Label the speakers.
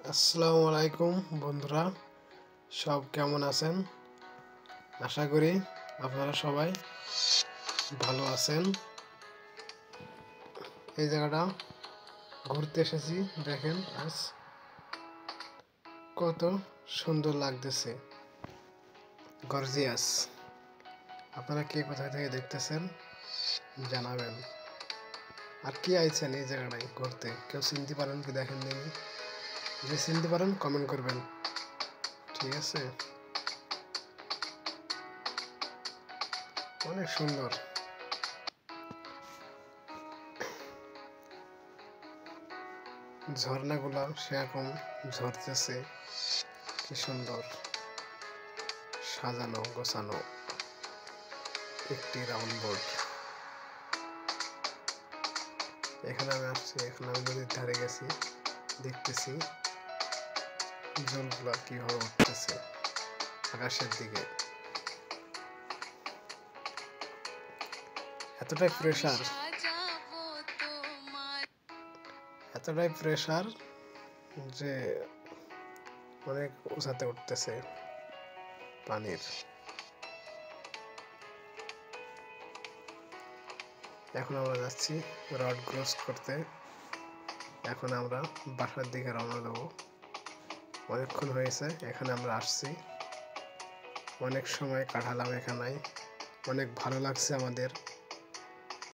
Speaker 1: আসসালামু আলাইকুম বন্ধুরা, সব কেমন আছেন? আশা করি আপনারা সবাই ভালো আছেন। এই জায়গাটা ঘুরতে এসেছি, দেখেন আজ কত সুন্দর লাগতেছে, গর্জিয়াস। আপনারা কে কোথায় থেকে দেখতেছেন জানাবেন। আর কি আইছেন এই জায়গাটায় ঘুরতে? কেউ চিনতে পারেন কি? দেখেন দেখি, যে চিনতে পারেন কমেন্ট করবেন, ঠিক আছে? অনেক সুন্দর ঝর্ণাগুলা সেরকম ঝরতেছে, কি সুন্দর সাজানো গোছানো একটি রাউন্ড বোর্ড। এখানে আমি আসছি, এখানে আমি নদীর ধারে গেছি, দেখতেছি জলগুলা কিভাবে উঠতেছে আকাশের দিকে। এতটাই প্রেসার যে অনেক উঁচাতে উঠতেছে পানির। এখন আমরা যাচ্ছি রড ক্রস করতে। এখন আমরা বাসার দিকে রওনা দেবো। অনেকক্ষণ হয়েছে এখানে আমরা আসছি, অনেক সময় কাটালাম এখানে, অনেক ভালো লাগছে আমাদের।